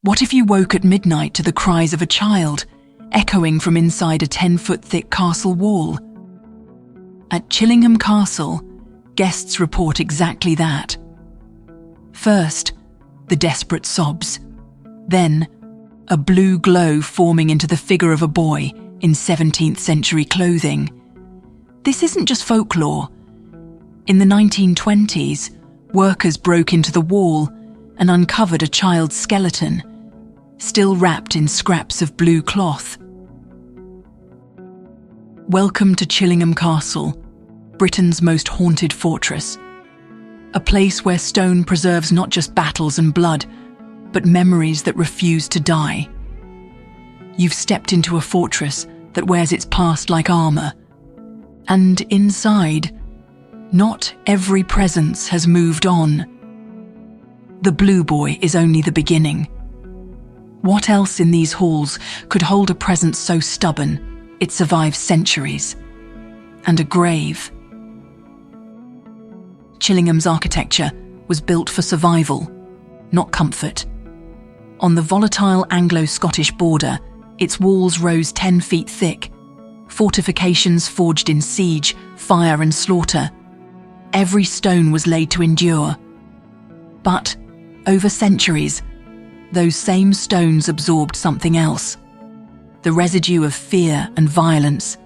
What if you woke at midnight to the cries of a child, echoing from inside a 10-foot thick castle wall? At Chillingham Castle, guests report exactly that. First, the desperate sobs. Then, a blue glow forming into the figure of a boy in 17th century clothing. This isn't just folklore. In the 1920s, workers broke into the wall and uncovered a child's skeleton, still wrapped in scraps of blue cloth. Welcome to Chillingham Castle, Britain's most haunted fortress. A place where stone preserves not just battles and blood, but memories that refuse to die. You've stepped into a fortress that wears its past like armor. And inside, not every presence has moved on. The Blue Boy is only the beginning. What else in these halls could hold a presence so stubborn it survives centuries? And a grave. Chillingham's architecture was built for survival, not comfort. On the volatile Anglo-Scottish border, its walls rose 10 feet thick, fortifications forged in siege, fire and slaughter. Every stone was laid to endure. But, over centuries, those same stones absorbed something else. The residue of fear and violence.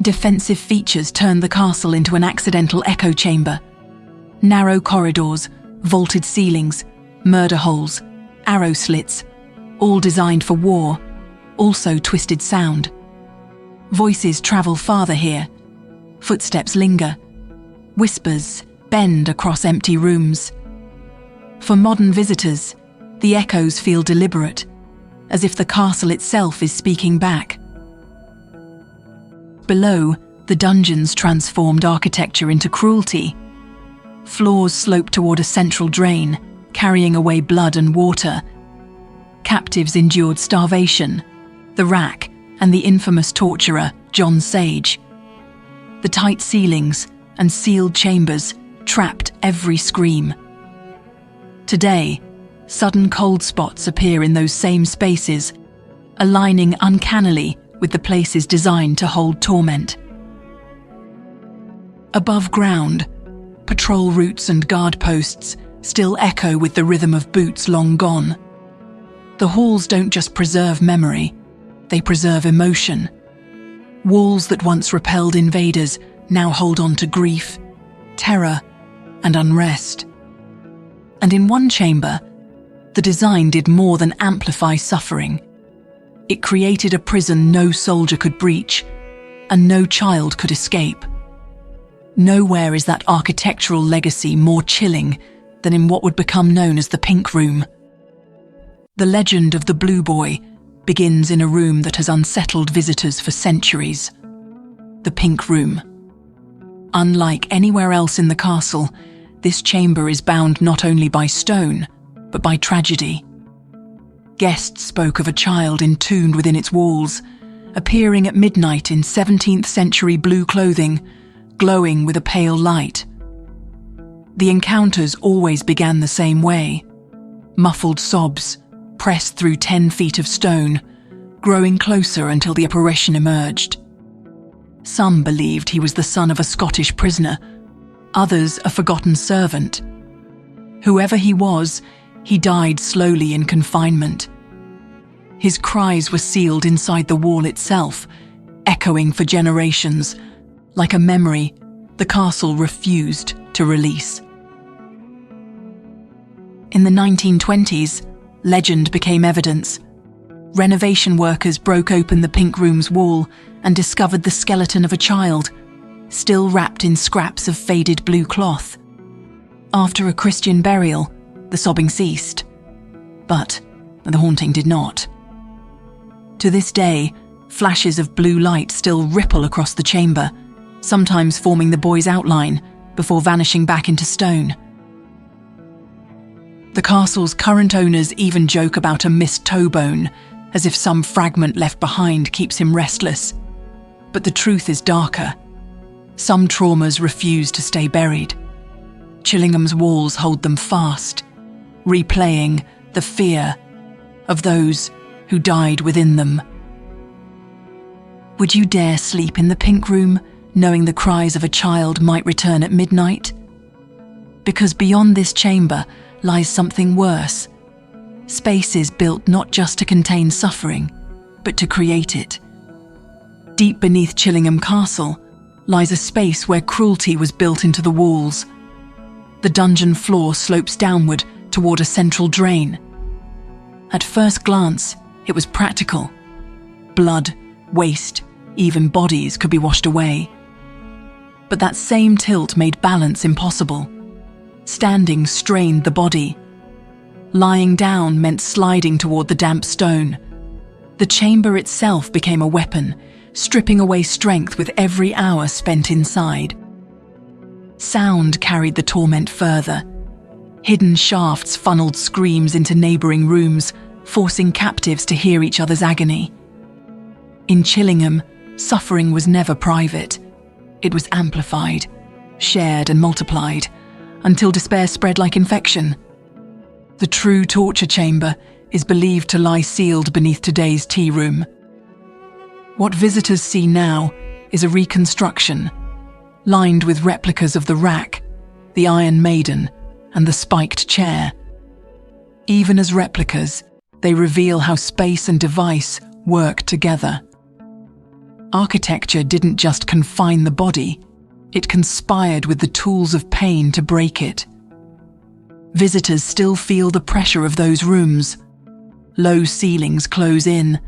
Defensive features turned the castle into an accidental echo chamber. Narrow corridors, vaulted ceilings, murder holes, arrow slits, all designed for war, also twisted sound. Voices travel farther here. Footsteps linger. Whispers bend across empty rooms. For modern visitors, the echoes feel deliberate, as if the castle itself is speaking back. Below, the dungeons transformed architecture into cruelty. Floors sloped toward a central drain, carrying away blood and water. Captives endured starvation, the rack, and the infamous torturer, John Sage. The tight ceilings and sealed chambers trapped every scream. Today, sudden cold spots appear in those same spaces, aligning uncannily with the places designed to hold torment. Above ground, patrol routes and guard posts still echo with the rhythm of boots long gone. The halls don't just preserve memory, they preserve emotion. Walls that once repelled invaders now hold on to grief, terror, and unrest. And in one chamber, the design did more than amplify suffering. It created a prison no soldier could breach, and no child could escape. Nowhere is that architectural legacy more chilling than in what would become known as the Pink Room. The legend of the Blue Boy begins in a room that has unsettled visitors for centuries. The Pink Room. Unlike anywhere else in the castle, this chamber is bound not only by stone, but by tragedy. Guests spoke of a child entombed within its walls, appearing at midnight in 17th century blue clothing, glowing with a pale light. The encounters always began the same way. Muffled sobs, pressed through 10 feet of stone, growing closer until the apparition emerged. Some believed he was the son of a Scottish prisoner, others a forgotten servant. Whoever he was, he died slowly in confinement. His cries were sealed inside the wall itself, echoing for generations. Like a memory, the castle refused to release. In the 1920s, legend became evidence. Renovation workers broke open the Pink Room's wall and discovered the skeleton of a child, still wrapped in scraps of faded blue cloth. After a Christian burial, the sobbing ceased. But the haunting did not. To this day, flashes of blue light still ripple across the chamber, sometimes forming the boy's outline before vanishing back into stone. The castle's current owners even joke about a missed toe bone, as if some fragment left behind keeps him restless. But the truth is darker. Some traumas refuse to stay buried. Chillingham's walls hold them fast, replaying the fear of those who died within them. Would you dare sleep in the pink room, knowing the cries of a child might return at midnight? Because beyond this chamber lies something worse. Spaces built not just to contain suffering, but to create it. Deep beneath Chillingham Castle lies a space where cruelty was built into the walls. The dungeon floor slopes downward toward a central drain. At first glance, it was practical. Blood, waste, even bodies could be washed away. But that same tilt made balance impossible. Standing strained the body. Lying down meant sliding toward the damp stone. The chamber itself became a weapon, stripping away strength with every hour spent inside. Sound carried the torment further. Hidden shafts funneled screams into neighbouring rooms, forcing captives to hear each other's agony. In Chillingham, suffering was never private. It was amplified, shared and multiplied, until despair spread like infection. The true torture chamber is believed to lie sealed beneath today's tea room. What visitors see now is a reconstruction, lined with replicas of the rack, the Iron Maiden, and the spiked chair. Even as replicas, they reveal how space and device work together. Architecture didn't just confine the body, it conspired with the tools of pain to break it. Visitors still feel the pressure of those rooms. Low ceilings close in,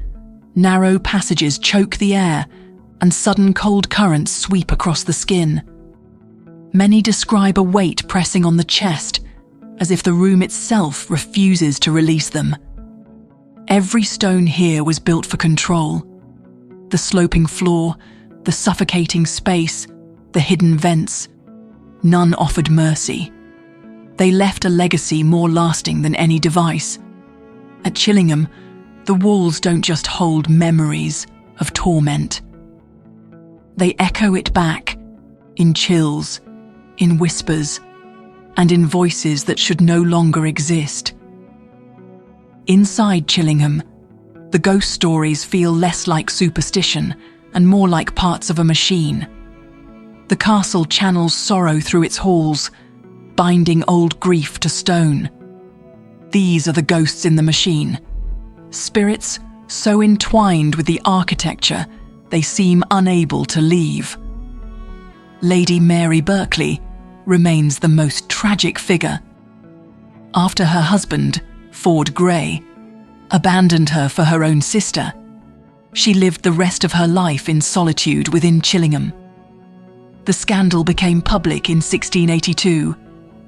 narrow passages choke the air, and sudden cold currents sweep across the skin. Many describe a weight pressing on the chest, as if the room itself refuses to release them. Every stone here was built for control. The sloping floor, the suffocating space, the hidden vents. None offered mercy. They left a legacy more lasting than any device. At Chillingham, the walls don't just hold memories of torment. They echo it back, in chills, in whispers, and in voices that should no longer exist. Inside Chillingham, the ghost stories feel less like superstition and more like parts of a machine. The castle channels sorrow through its halls, binding old grief to stone. These are the ghosts in the machine, spirits so entwined with the architecture they seem unable to leave. Lady Mary Berkeley remains the most tragic figure. After her husband, Ford Grey, abandoned her for her own sister, she lived the rest of her life in solitude within Chillingham. The scandal became public in 1682,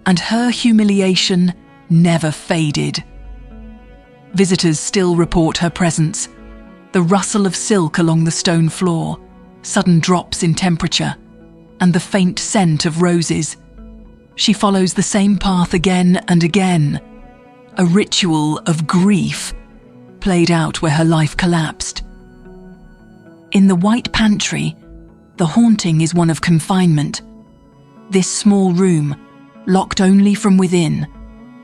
and her humiliation never faded. Visitors still report her presence, the rustle of silk along the stone floor, sudden drops in temperature, and the faint scent of roses. She follows the same path again and again, a ritual of grief played out where her life collapsed. In the White Pantry, the haunting is one of confinement. This small room, locked only from within,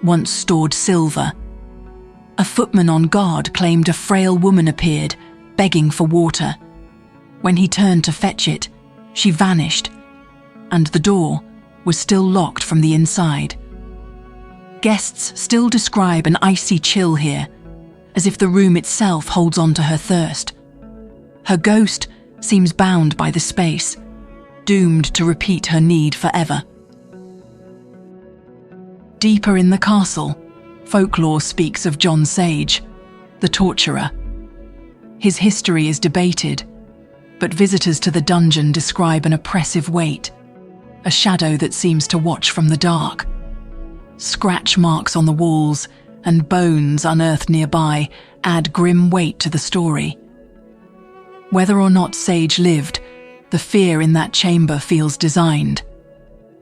once stored silver. A footman on guard claimed a frail woman appeared, begging for water. When he turned to fetch it, she vanished, and the door was still locked from the inside. Guests still describe an icy chill here, as if the room itself holds on to her thirst. Her ghost seems bound by the space, doomed to repeat her need forever. Deeper in the castle, folklore speaks of John Sage, the torturer. His history is debated, but visitors to the dungeon describe an oppressive weight, a shadow that seems to watch from the dark. Scratch marks on the walls and bones unearthed nearby add grim weight to the story. Whether or not Sage lived, the fear in that chamber feels designed,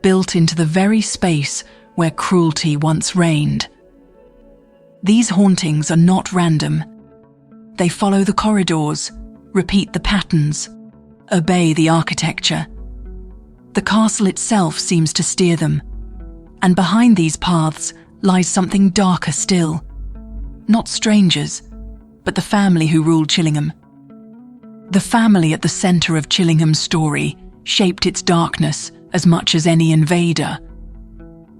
built into the very space where cruelty once reigned. These hauntings are not random. They follow the corridors, repeat the patterns, obey the architecture. The castle itself seems to steer them, and behind these paths lies something darker still. Not strangers, but the family who ruled Chillingham. The family at the centre of Chillingham's story shaped its darkness as much as any invader.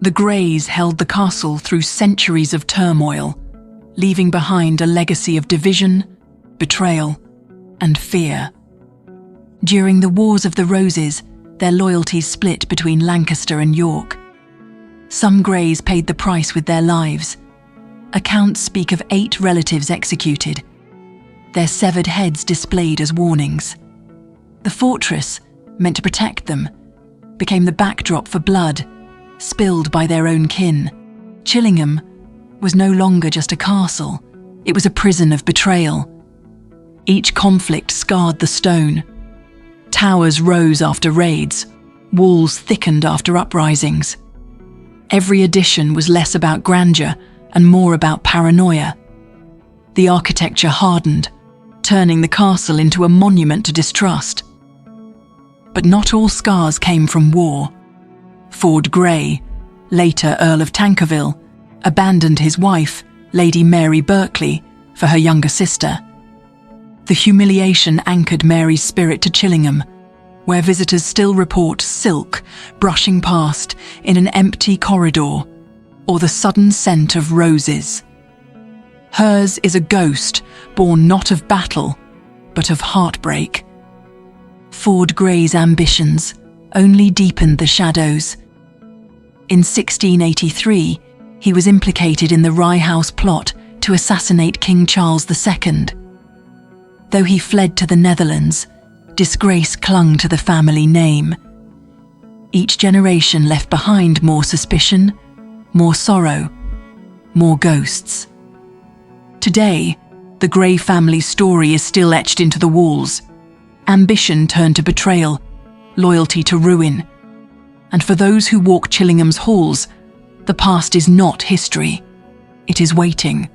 The Greys held the castle through centuries of turmoil, leaving behind a legacy of division, betrayal, and fear. During the Wars of the Roses, their loyalties split between Lancaster and York. Some Greys paid the price with their lives. Accounts speak of 8 relatives executed, their severed heads displayed as warnings. The fortress, meant to protect them, became the backdrop for blood, spilled by their own kin. Chillingham was no longer just a castle, it was a prison of betrayal. Each conflict scarred the stone. Towers rose after raids, walls thickened after uprisings. Every addition was less about grandeur and more about paranoia. The architecture hardened, turning the castle into a monument to distrust. But not all scars came from war. Ford Grey, later Earl of Tankerville, abandoned his wife, Lady Mary Berkeley, for her younger sister. The humiliation anchored Mary's spirit to Chillingham, where visitors still report silk brushing past in an empty corridor, or the sudden scent of roses. Hers is a ghost born not of battle, but of heartbreak. Ford Grey's ambitions only deepened the shadows. In 1683, he was implicated in the Rye House plot to assassinate King Charles II. Though he fled to the Netherlands, disgrace clung to the family name. Each generation left behind more suspicion, more sorrow, more ghosts. Today, the Grey family's story is still etched into the walls. Ambition turned to betrayal, loyalty to ruin. And for those who walk Chillingham's halls, the past is not history. It is waiting.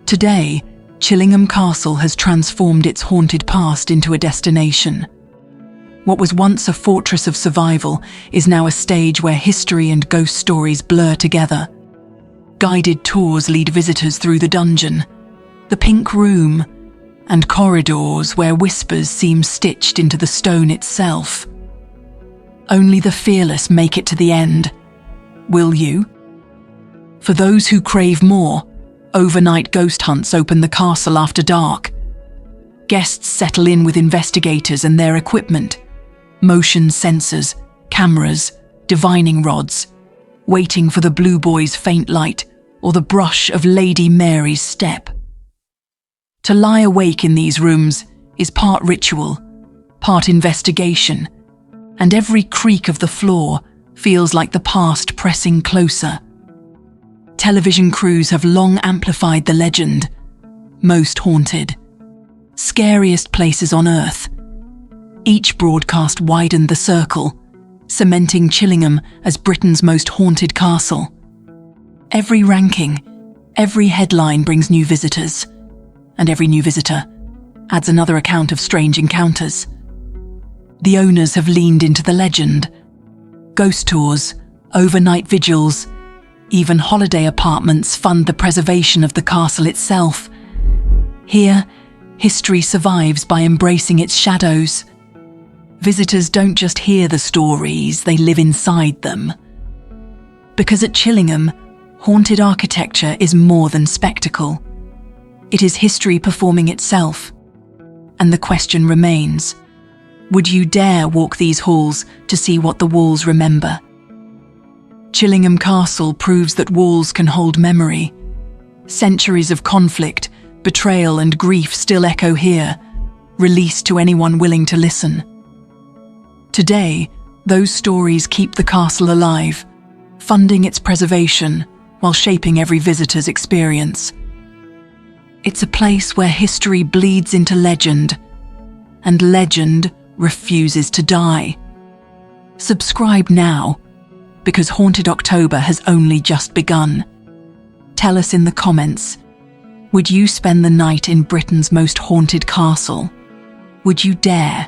Today, Chillingham Castle has transformed its haunted past into a destination. What was once a fortress of survival is now a stage where history and ghost stories blur together. Guided tours lead visitors through the dungeon, the pink room, and corridors where whispers seem stitched into the stone itself. Only the fearless make it to the end. Will you? For those who crave more, overnight ghost hunts open the castle after dark. Guests settle in with investigators and their equipment, motion sensors, cameras, divining rods, waiting for the blue boy's faint light or the brush of Lady Mary's step. To lie awake in these rooms is part ritual, part investigation, and every creak of the floor feels like the past pressing closer. Television crews have long amplified the legend. Most haunted. Scariest places on Earth. Each broadcast widened the circle, cementing Chillingham as Britain's most haunted castle. Every ranking, every headline brings new visitors, and every new visitor adds another account of strange encounters. The owners have leaned into the legend. Ghost tours, overnight vigils, even holiday apartments fund the preservation of the castle itself. Here, history survives by embracing its shadows. Visitors don't just hear the stories, they live inside them. Because at Chillingham, haunted architecture is more than spectacle. It is history performing itself. And the question remains, would you dare walk these halls to see what the walls remember? Chillingham Castle proves that walls can hold memory. Centuries of conflict, betrayal and grief still echo here, released to anyone willing to listen. Today, those stories keep the castle alive, funding its preservation while shaping every visitor's experience. It's a place where history bleeds into legend, and legend refuses to die. Subscribe now, because Haunted October has only just begun. Tell us in the comments, would you spend the night in Britain's most haunted castle? Would you dare?